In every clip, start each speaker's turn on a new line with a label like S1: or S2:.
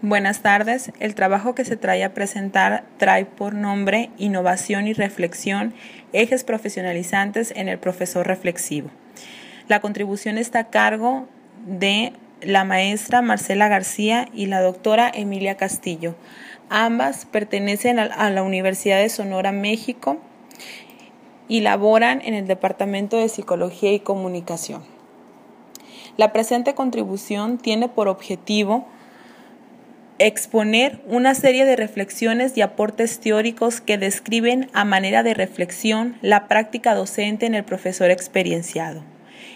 S1: Buenas tardes. El trabajo que se trae a presentar trae por nombre Innovación y Reflexión, ejes profesionalizantes en el profesor reflexivo. La contribución está a cargo de la maestra Marcela García y la doctora Emilia Castillo. Ambas pertenecen a la Universidad de Sonora, México, y laboran en el Departamento de Psicología y Comunicación. La presente contribución tiene por objetivo exponer una serie de reflexiones y aportes teóricos que describen a manera de reflexión la práctica docente en el profesor experienciado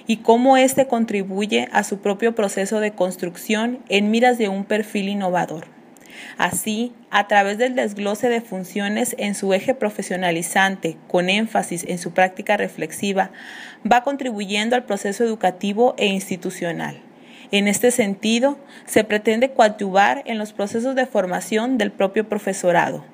S1: y cómo éste contribuye a su propio proceso de construcción en miras de un perfil innovador. Así, a través del desglose de funciones en su eje profesionalizante, con énfasis en su práctica reflexiva, va contribuyendo al proceso educativo e institucional. En este sentido, se pretende coadyuvar en los procesos de formación del propio profesorado,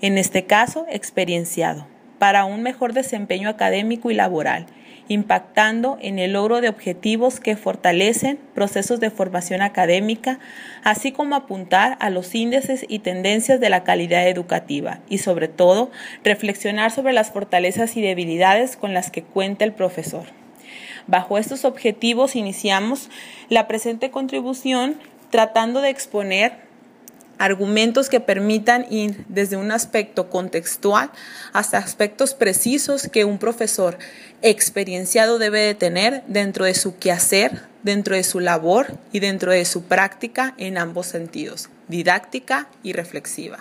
S1: en este caso experienciado, para un mejor desempeño académico y laboral, impactando en el logro de objetivos que fortalecen procesos de formación académica, así como apuntar a los índices y tendencias de la calidad educativa y, sobre todo, reflexionar sobre las fortalezas y debilidades con las que cuenta el profesor. Bajo estos objetivos iniciamos la presente contribución tratando de exponer argumentos que permitan ir desde un aspecto contextual hasta aspectos precisos que un profesor experienciado debe de tener dentro de su quehacer, dentro de su labor y dentro de su práctica en ambos sentidos, didáctica y reflexiva.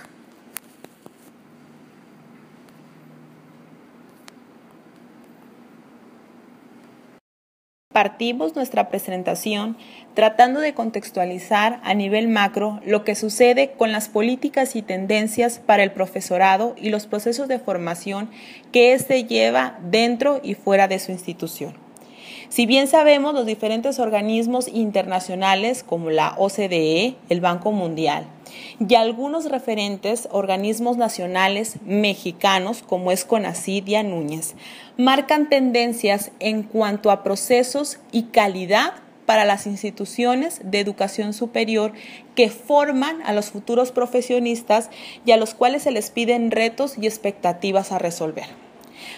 S1: Partimos nuestra presentación tratando de contextualizar a nivel macro lo que sucede con las políticas y tendencias para el profesorado y los procesos de formación que éste lleva dentro y fuera de su institución. Si bien sabemos, los diferentes organismos internacionales como la OCDE, el Banco Mundial, y algunos referentes organismos nacionales mexicanos como es CONACYT y Núñez, marcan tendencias en cuanto a procesos y calidad para las instituciones de educación superior que forman a los futuros profesionistas y a los cuales se les piden retos y expectativas a resolver.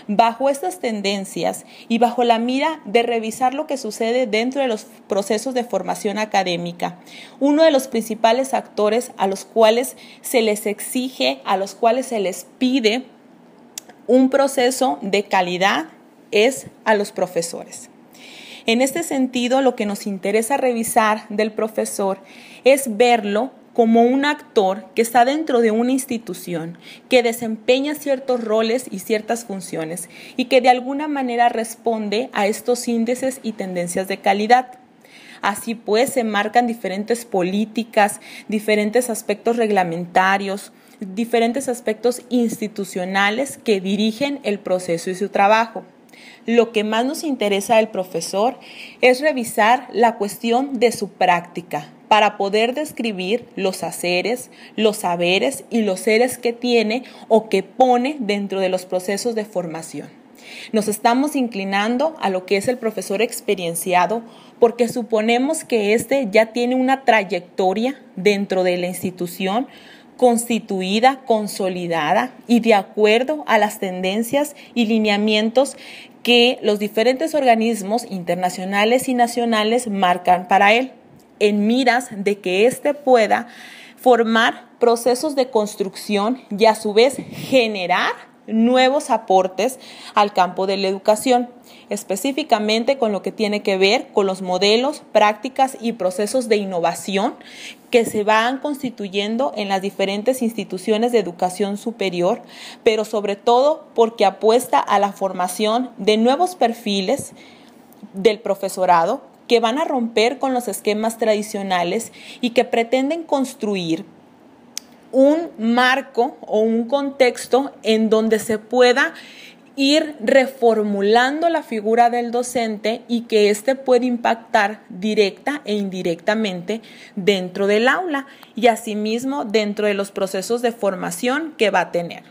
S1: Bajo estas tendencias y bajo la mira de revisar lo que sucede dentro de los procesos de formación académica, uno de los principales actores a los cuales se les exige, a los cuales se les pide un proceso de calidad es a los profesores. En este sentido, lo que nos interesa revisar del profesor es verlo como un actor que está dentro de una institución, que desempeña ciertos roles y ciertas funciones y que de alguna manera responde a estos índices y tendencias de calidad. Así pues, se marcan diferentes políticas, diferentes aspectos reglamentarios, diferentes aspectos institucionales que dirigen el proceso y su trabajo. Lo que más nos interesa del profesor es revisar la cuestión de su práctica para poder describir los haceres, los saberes y los seres que tiene o que pone dentro de los procesos de formación. Nos estamos inclinando a lo que es el profesor experienciado porque suponemos que éste ya tiene una trayectoria dentro de la institución constituida, consolidada y de acuerdo a las tendencias y lineamientos que los diferentes organismos internacionales y nacionales marcan para él, en miras de que éste pueda formar procesos de construcción y a su vez generar nuevos aportes al campo de la educación, específicamente con lo que tiene que ver con los modelos, prácticas y procesos de innovación que se van constituyendo en las diferentes instituciones de educación superior, pero sobre todo porque apuesta a la formación de nuevos perfiles del profesorado que van a romper con los esquemas tradicionales y que pretenden construir un marco o un contexto en donde se pueda ir reformulando la figura del docente y que éste puede impactar directa e indirectamente dentro del aula y asimismo dentro de los procesos de formación que va a tener.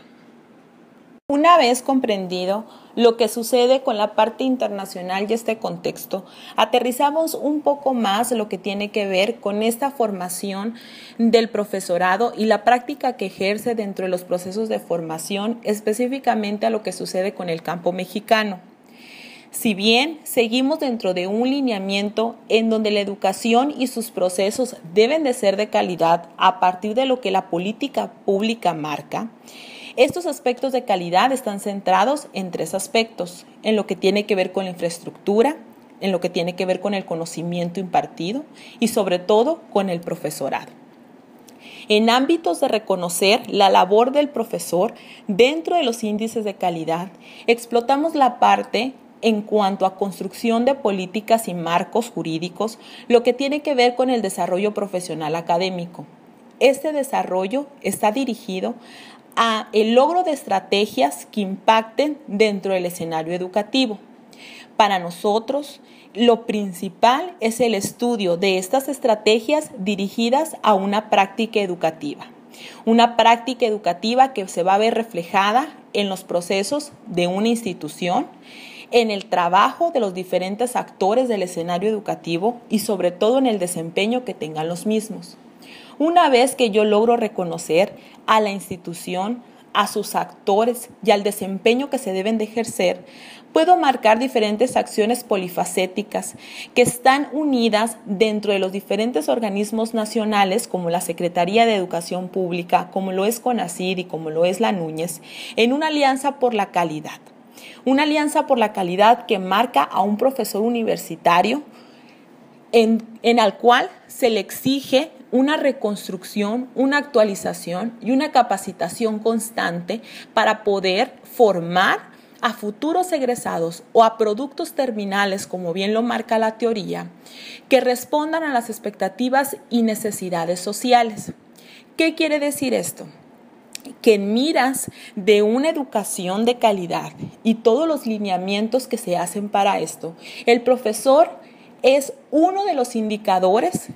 S1: Una vez comprendido lo que sucede con la parte internacional y este contexto, aterrizamos un poco más lo que tiene que ver con esta formación del profesorado y la práctica que ejerce dentro de los procesos de formación, específicamente a lo que sucede con el campo mexicano. Si bien seguimos dentro de un lineamiento en donde la educación y sus procesos deben de ser de calidad a partir de lo que la política pública marca, estos aspectos de calidad están centrados en 3 aspectos: en lo que tiene que ver con la infraestructura, en lo que tiene que ver con el conocimiento impartido y sobre todo con el profesorado. En ámbitos de reconocer la labor del profesor dentro de los índices de calidad, explotamos la parte en cuanto a construcción de políticas y marcos jurídicos, lo que tiene que ver con el desarrollo profesional académico. Este desarrollo está dirigido a el logro de estrategias que impacten dentro del escenario educativo. Para nosotros, lo principal es el estudio de estas estrategias dirigidas a una práctica educativa. Una práctica educativa que se va a ver reflejada en los procesos de una institución, en el trabajo de los diferentes actores del escenario educativo y sobre todo en el desempeño que tengan los mismos. Una vez que yo logro reconocer a la institución, a sus actores y al desempeño que se deben de ejercer, puedo marcar diferentes acciones polifacéticas que están unidas dentro de los diferentes organismos nacionales, como la Secretaría de Educación Pública, como lo es CONACYT y como lo es la Núñez, en una alianza por la calidad. Una alianza por la calidad que marca a un profesor universitario en el cual se le exige una reconstrucción, una actualización y una capacitación constante para poder formar a futuros egresados o a productos terminales, como bien lo marca la teoría, que respondan a las expectativas y necesidades sociales. ¿Qué quiere decir esto? Que en miras de una educación de calidad y todos los lineamientos que se hacen para esto, el profesor es uno de los indicadores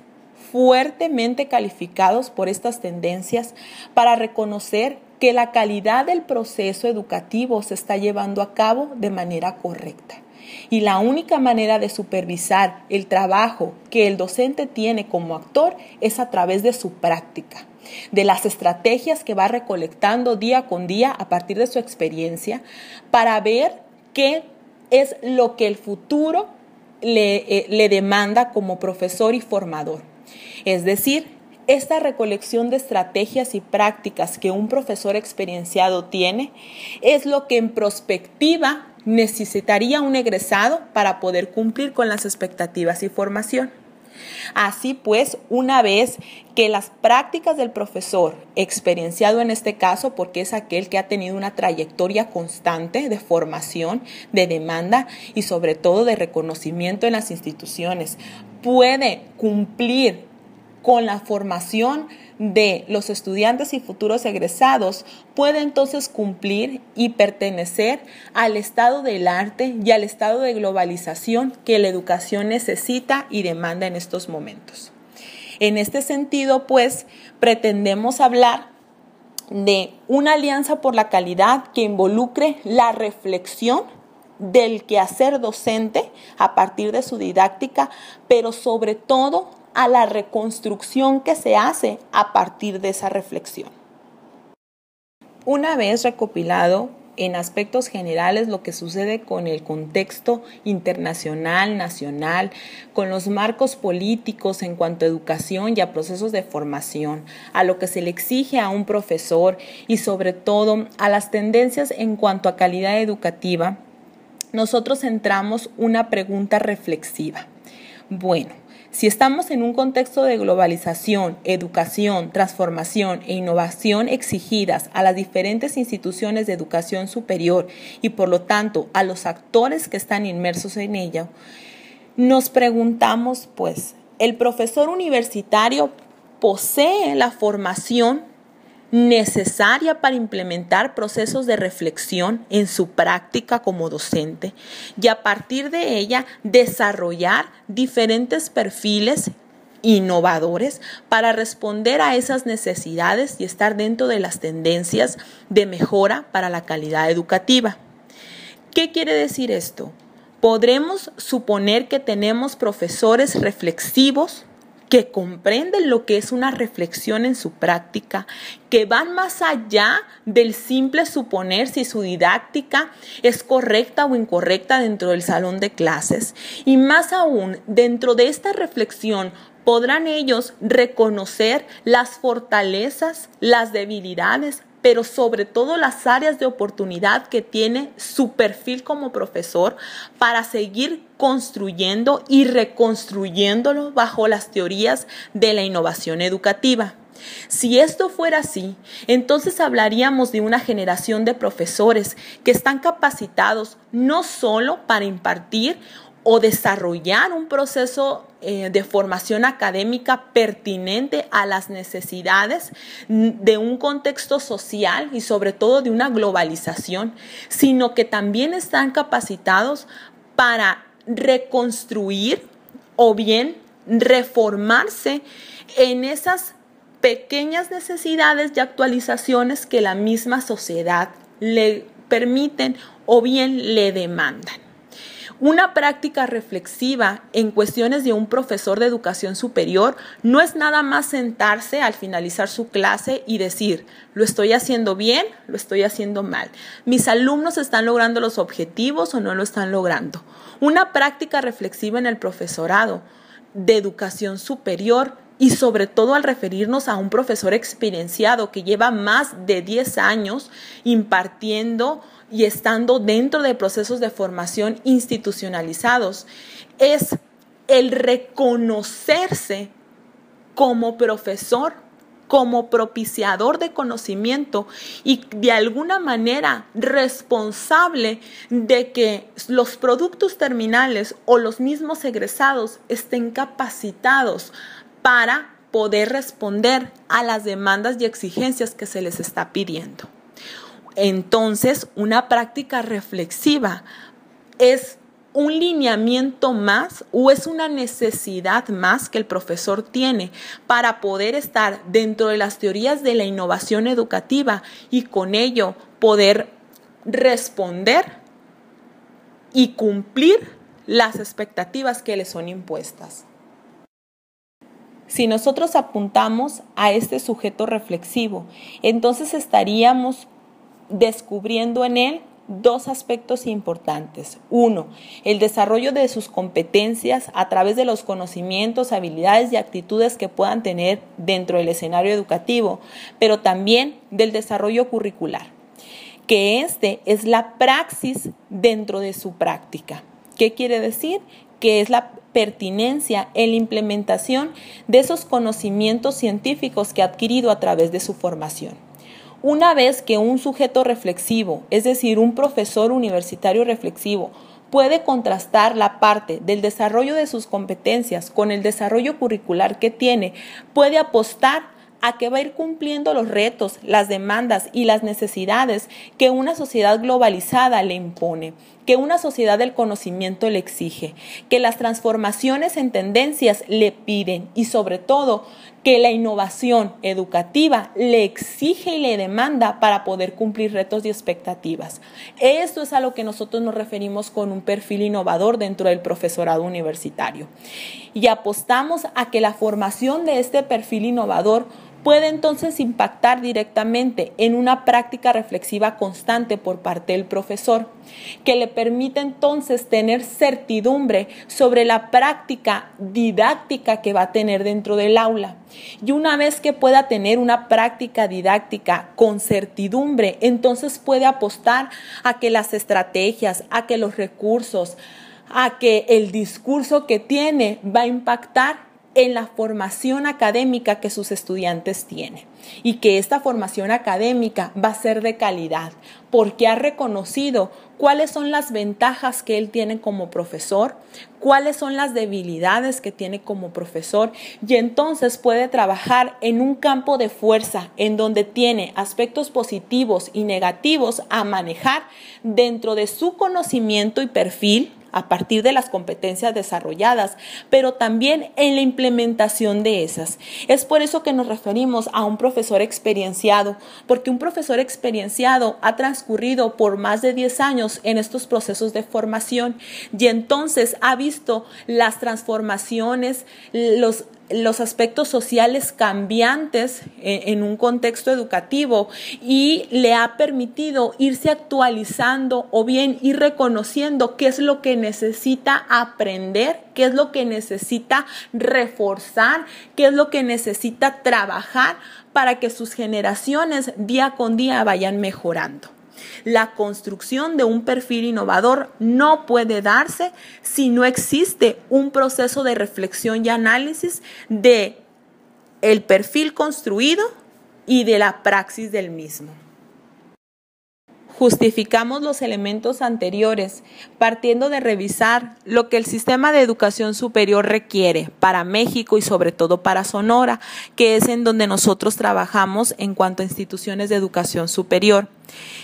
S1: fuertemente calificados por estas tendencias para reconocer que la calidad del proceso educativo se está llevando a cabo de manera correcta. Y la única manera de supervisar el trabajo que el docente tiene como actor es a través de su práctica, de las estrategias que va recolectando día con día a partir de su experiencia para ver qué es lo que el futuro le demanda como profesor y formador. Es decir, esta recolección de estrategias y prácticas que un profesor experienciado tiene es lo que en prospectiva necesitaría un egresado para poder cumplir con las expectativas y formación. Así pues, una vez que las prácticas del profesor, experienciado en este caso porque es aquel que ha tenido una trayectoria constante de formación, de demanda y sobre todo de reconocimiento en las instituciones, puede cumplir con la formación de los estudiantes y futuros egresados, puede entonces cumplir y pertenecer al estado del arte y al estado de globalización que la educación necesita y demanda en estos momentos. En este sentido, pues, pretendemos hablar de una alianza por la calidad que involucre la reflexión del quehacer docente a partir de su didáctica, pero sobre todo a la reconstrucción que se hace a partir de esa reflexión. Una vez recopilado en aspectos generales lo que sucede con el contexto internacional, nacional, con los marcos políticos en cuanto a educación y a procesos de formación, a lo que se le exige a un profesor y sobre todo a las tendencias en cuanto a calidad educativa, nosotros centramos una pregunta reflexiva. Bueno, si estamos en un contexto de globalización, educación, transformación e innovación exigidas a las diferentes instituciones de educación superior y por lo tanto a los actores que están inmersos en ella, nos preguntamos, pues, ¿el profesor universitario posee la formación necesaria para implementar procesos de reflexión en su práctica como docente y a partir de ella desarrollar diferentes perfiles innovadores para responder a esas necesidades y estar dentro de las tendencias de mejora para la calidad educativa. ¿Qué quiere decir esto? Podremos suponer que tenemos profesores reflexivos que comprenden lo que es una reflexión en su práctica, que van más allá del simple suponer si su didáctica es correcta o incorrecta dentro del salón de clases. Y más aún, dentro de esta reflexión, podrán ellos reconocer las fortalezas, las debilidades, pero sobre todo las áreas de oportunidad que tiene su perfil como profesor para seguir construyendo y reconstruyéndolo bajo las teorías de la innovación educativa. Si esto fuera así, entonces hablaríamos de una generación de profesores que están capacitados no solo para impartir o desarrollar un proceso de formación académica pertinente a las necesidades de un contexto social y sobre todo de una globalización, sino que también están capacitados para reconstruir o bien reformarse en esas pequeñas necesidades y actualizaciones que la misma sociedad le permiten o bien le demandan. Una práctica reflexiva en cuestiones de un profesor de educación superior no es nada más sentarse al finalizar su clase y decir, ¿lo estoy haciendo bien? ¿Lo estoy haciendo mal? ¿Mis alumnos están logrando los objetivos o no lo están logrando? Una práctica reflexiva en el profesorado de educación superior y sobre todo al referirnos a un profesor experienciado que lleva más de 10 años impartiendo y estando dentro de procesos de formación institucionalizados, es el reconocerse como profesor, como propiciador de conocimiento y de alguna manera responsable de que los productos terminales o los mismos egresados estén capacitados para poder responder a las demandas y exigencias que se les está pidiendo. Entonces, una práctica reflexiva es un lineamiento más o es una necesidad más que el profesor tiene para poder estar dentro de las teorías de la innovación educativa y con ello poder responder y cumplir las expectativas que le son impuestas. Si nosotros apuntamos a este sujeto reflexivo, entonces estaríamos descubriendo en él dos aspectos importantes. Uno, el desarrollo de sus competencias a través de los conocimientos, habilidades y actitudes que puedan tener dentro del escenario educativo, pero también del desarrollo curricular, que este es la praxis dentro de su práctica. ¿Qué quiere decir? Que es la pertinencia en la implementación de esos conocimientos científicos que ha adquirido a través de su formación. Una vez que un sujeto reflexivo, es decir, un profesor universitario reflexivo, puede contrastar la parte del desarrollo de sus competencias con el desarrollo curricular que tiene, puede apostar a que va a ir cumpliendo los retos, las demandas y las necesidades que una sociedad globalizada le impone, que una sociedad del conocimiento le exige, que las transformaciones en tendencias le piden y sobre todo que la innovación educativa le exige y le demanda para poder cumplir retos y expectativas. Esto es a lo que nosotros nos referimos con un perfil innovador dentro del profesorado universitario. Y apostamos a que la formación de este perfil innovador puede entonces impactar directamente en una práctica reflexiva constante por parte del profesor, que le permite entonces tener certidumbre sobre la práctica didáctica que va a tener dentro del aula. Y una vez que pueda tener una práctica didáctica con certidumbre, entonces puede apostar a que las estrategias, a que los recursos, a que el discurso que tiene va a impactar en la formación académica que sus estudiantes tienen y que esta formación académica va a ser de calidad porque ha reconocido cuáles son las ventajas que él tiene como profesor, cuáles son las debilidades que tiene como profesor y entonces puede trabajar en un campo de fuerza en donde tiene aspectos positivos y negativos a manejar dentro de su conocimiento y perfil a partir de las competencias desarrolladas, pero también en la implementación de esas. Es por eso que nos referimos a un profesor experienciado, porque un profesor experienciado ha transcurrido por más de 10 años en estos procesos de formación y entonces ha visto las transformaciones, los aspectos sociales cambiantes en un contexto educativo y le ha permitido irse actualizando o bien ir reconociendo qué es lo que necesita aprender, qué es lo que necesita reforzar, qué es lo que necesita trabajar para que sus generaciones día con día vayan mejorando. La construcción de un perfil innovador no puede darse si no existe un proceso de reflexión y análisis de el perfil construido y de la praxis del mismo. Justificamos los elementos anteriores partiendo de revisar lo que el sistema de educación superior requiere para México y sobre todo para Sonora, que es en donde nosotros trabajamos en cuanto a instituciones de educación superior.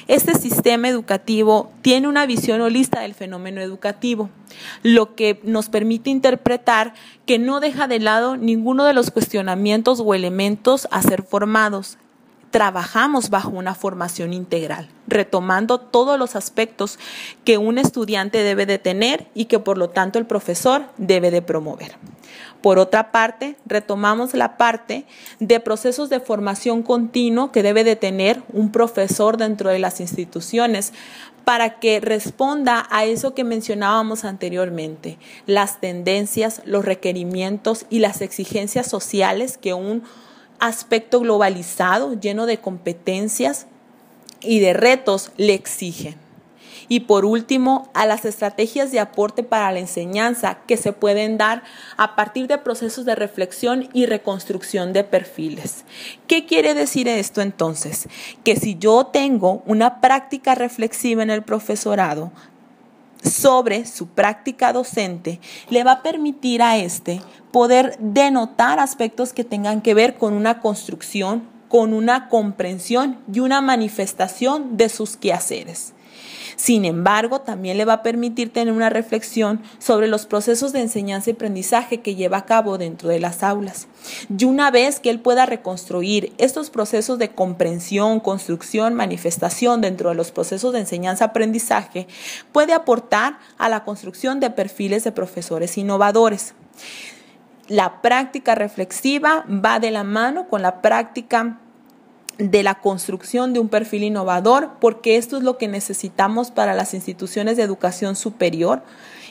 S1: Este sistema educativo tiene una visión holística del fenómeno educativo, lo que nos permite interpretar que no deja de lado ninguno de los cuestionamientos o elementos a ser formados. Trabajamos bajo una formación integral, retomando todos los aspectos que un estudiante debe de tener y que por lo tanto el profesor debe de promover. Por otra parte, retomamos la parte de procesos de formación continuo que debe de tener un profesor dentro de las instituciones para que responda a eso que mencionábamos anteriormente, las tendencias, los requerimientos y las exigencias sociales que un aspecto globalizado, lleno de competencias y de retos, le exigen. Y por último, a las estrategias de aporte para la enseñanza que se pueden dar a partir de procesos de reflexión y reconstrucción de perfiles. ¿Qué quiere decir esto entonces? Que si yo tengo una práctica reflexiva en el profesorado sobre su práctica docente, le va a permitir a poder denotar aspectos que tengan que ver con una construcción, con una comprensión y una manifestación de sus quehaceres. Sin embargo, también le va a permitir tener una reflexión sobre los procesos de enseñanza y aprendizaje que lleva a cabo dentro de las aulas. Y una vez que él pueda reconstruir estos procesos de comprensión, construcción, manifestación dentro de los procesos de enseñanza-aprendizaje, puede aportar a la construcción de perfiles de profesores innovadores. La práctica reflexiva va de la mano con la práctica de la construcción de un perfil innovador, porque esto es lo que necesitamos para las instituciones de educación superior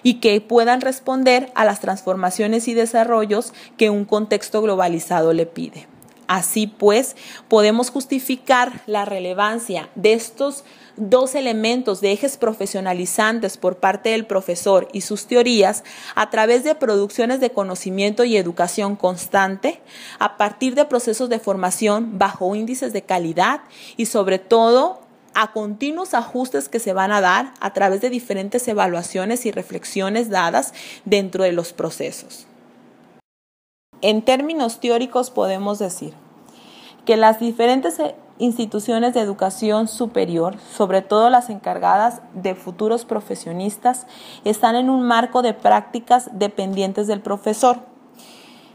S1: y que puedan responder a las transformaciones y desarrollos que un contexto globalizado le pide. Así pues, podemos justificar la relevancia de estos dos elementos de ejes profesionalizantes por parte del profesor y sus teorías a través de producciones de conocimiento y educación constante, a partir de procesos de formación bajo índices de calidad y sobre todo a continuos ajustes que se van a dar a través de diferentes evaluaciones y reflexiones dadas dentro de los procesos. En términos teóricos podemos decir que las diferentes instituciones de educación superior, sobre todo las encargadas de futuros profesionistas, están en un marco de prácticas dependientes del profesor.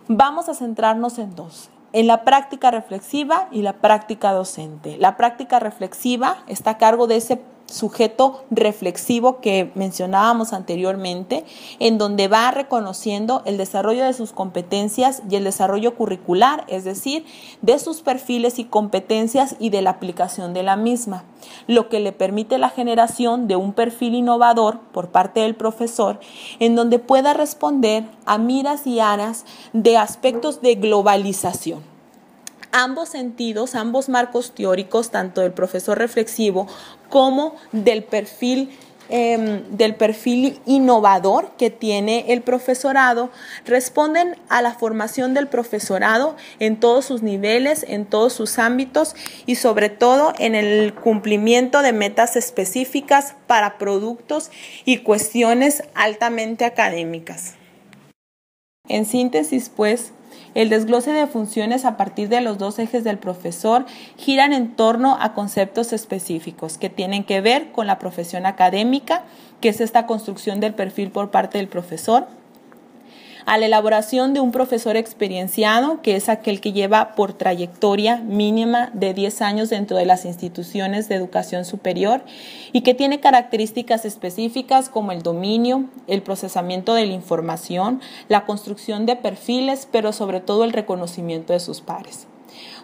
S1: Vamos a centrarnos en dos, en la práctica reflexiva y la práctica docente. La práctica reflexiva está a cargo de ese sujeto reflexivo que mencionábamos anteriormente, en donde va reconociendo el desarrollo de sus competencias y el desarrollo curricular, es decir, de sus perfiles y competencias y de la aplicación de la misma, lo que le permite la generación de un perfil innovador por parte del profesor, en donde pueda responder a miras y aras de aspectos de globalización. Ambos sentidos, ambos marcos teóricos, tanto del profesor reflexivo como del perfil innovador que tiene el profesorado, responden a la formación del profesorado en todos sus niveles, en todos sus ámbitos y sobre todo en el cumplimiento de metas específicas para productos y cuestiones altamente académicas. En síntesis, pues, El desglose de funciones a partir de los dos ejes del profesor giran en torno a conceptos específicos que tienen que ver con la profesión académica, que es esta construcción del perfil por parte del profesor, a la elaboración de un profesor experienciado, que es aquel que lleva por trayectoria mínima de 10 años dentro de las instituciones de educación superior y que tiene características específicas como el dominio, el procesamiento de la información, la construcción de perfiles, pero sobre todo el reconocimiento de sus pares.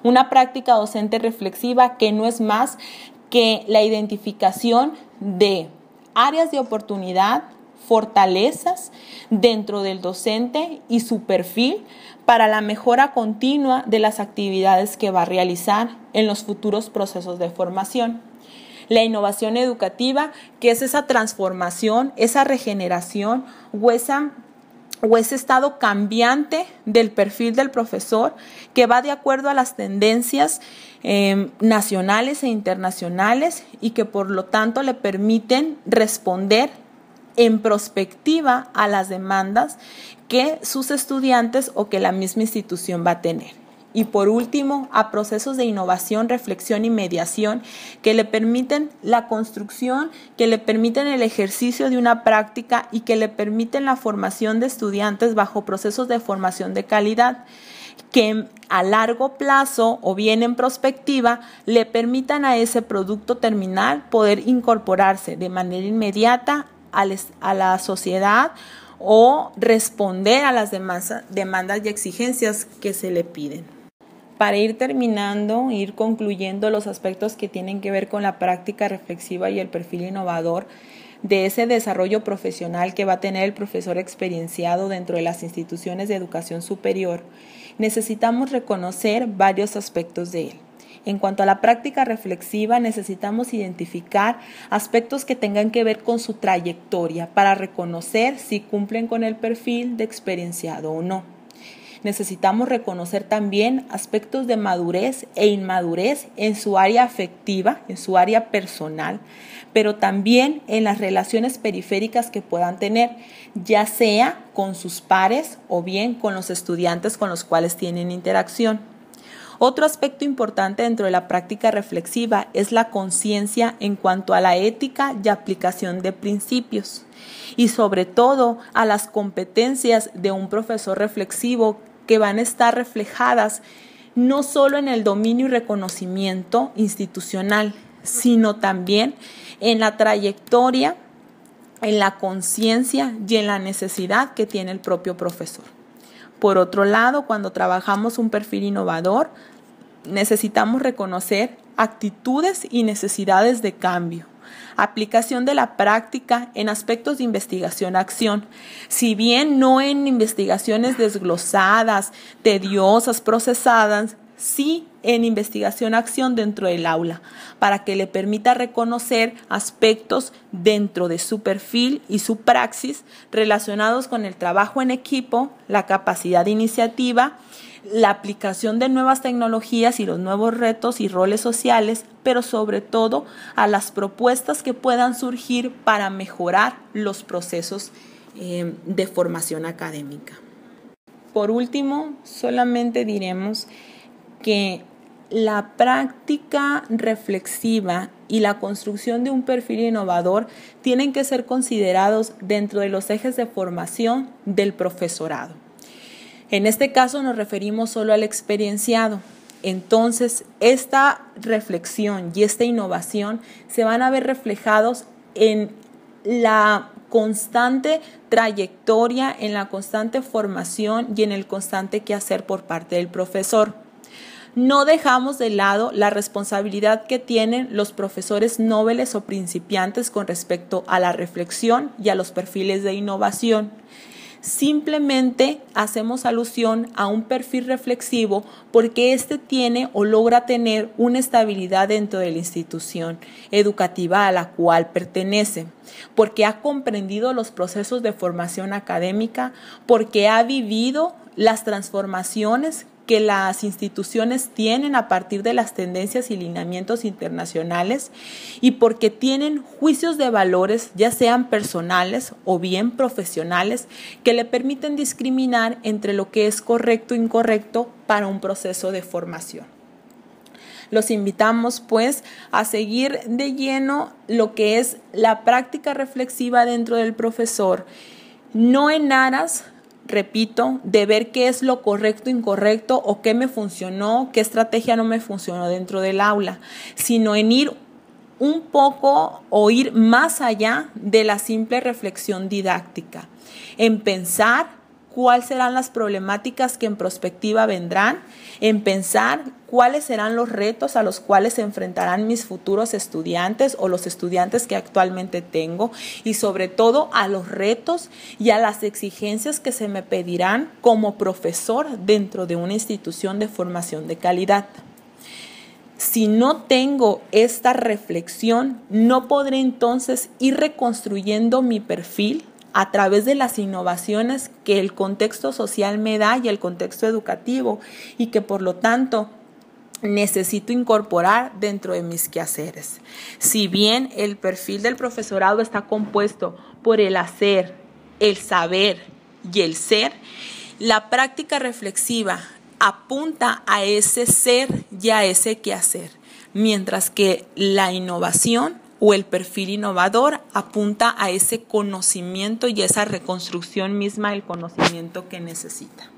S1: Una práctica docente reflexiva que no es más que la identificación de áreas de oportunidad, fortalezas dentro del docente y su perfil para la mejora continua de las actividades que va a realizar en los futuros procesos de formación. La innovación educativa, que es esa transformación, esa regeneración o ese estado cambiante del perfil del profesor que va de acuerdo a las tendencias nacionales e internacionales y que por lo tanto le permiten responder en prospectiva a las demandas que sus estudiantes o que la misma institución va a tener. Y por último, a procesos de innovación, reflexión y mediación que le permiten la construcción, que le permiten el ejercicio de una práctica y que le permiten la formación de estudiantes bajo procesos de formación de calidad que a largo plazo o bien en prospectiva le permitan a ese producto terminal poder incorporarse de manera inmediata a la sociedad o responder a las demandas y exigencias que se le piden. Para ir terminando, ir concluyendo los aspectos que tienen que ver con la práctica reflexiva y el perfil innovador de ese desarrollo profesional que va a tener el profesor experienciado dentro de las instituciones de educación superior, necesitamos reconocer varios aspectos de él. En cuanto a la práctica reflexiva, necesitamos identificar aspectos que tengan que ver con su trayectoria para reconocer si cumplen con el perfil de experienciado o no. Necesitamos reconocer también aspectos de madurez e inmadurez en su área afectiva, en su área personal, pero también en las relaciones periféricas que puedan tener, ya sea con sus pares o bien con los estudiantes con los cuales tienen interacción. Otro aspecto importante dentro de la práctica reflexiva es la conciencia en cuanto a la ética y aplicación de principios y sobre todo a las competencias de un profesor reflexivo que van a estar reflejadas no solo en el dominio y reconocimiento institucional, sino también en la trayectoria, en la conciencia y en la necesidad que tiene el propio profesor. Por otro lado, cuando trabajamos un perfil innovador, necesitamos reconocer actitudes y necesidades de cambio. Aplicación de la práctica en aspectos de investigación-acción. Si bien no en investigaciones desglosadas, tediosas, procesadas, sí en investigación-acción dentro del aula, para que le permita reconocer aspectos dentro de su perfil y su praxis relacionados con el trabajo en equipo, la capacidad de iniciativa, la aplicación de nuevas tecnologías y los nuevos retos y roles sociales, pero sobre todo a las propuestas que puedan surgir para mejorar los procesos de formación académica. Por último, solamente diremos que la práctica reflexiva y la construcción de un perfil innovador tienen que ser considerados dentro de los ejes de formación del profesorado. En este caso nos referimos solo al experienciado. Entonces, esta reflexión y esta innovación se van a ver reflejados en la constante trayectoria, en la constante formación y en el constante quehacer por parte del profesor. No dejamos de lado la responsabilidad que tienen los profesores noveles o principiantes con respecto a la reflexión y a los perfiles de innovación. Simplemente hacemos alusión a un perfil reflexivo porque éste tiene o logra tener una estabilidad dentro de la institución educativa a la cual pertenece, porque ha comprendido los procesos de formación académica, porque ha vivido las transformaciones que las instituciones tienen a partir de las tendencias y lineamientos internacionales y porque tienen juicios de valores, ya sean personales o bien profesionales, que le permiten discriminar entre lo que es correcto e incorrecto para un proceso de formación. Los invitamos pues a seguir de lleno lo que es la práctica reflexiva dentro del profesor, no en aras, repito, de ver qué es lo correcto, incorrecto o qué me funcionó, qué estrategia no me funcionó dentro del aula, sino en ir un poco o ir más allá de la simple reflexión didáctica, en pensar cuáles serán las problemáticas que en prospectiva vendrán, en pensar cuáles serán los retos a los cuales se enfrentarán mis futuros estudiantes o los estudiantes que actualmente tengo y sobre todo a los retos y a las exigencias que se me pedirán como profesor dentro de una institución de formación de calidad. Si no tengo esta reflexión, no podré entonces ir reconstruyendo mi perfil a través de las innovaciones que el contexto social me da y el contexto educativo y que por lo tanto necesito incorporar dentro de mis quehaceres. Si bien el perfil del profesorado está compuesto por el hacer, el saber y el ser, la práctica reflexiva apunta a ese ser y a ese quehacer, mientras que la innovación o el perfil innovador apunta a ese conocimiento y esa reconstrucción misma del conocimiento que necesita.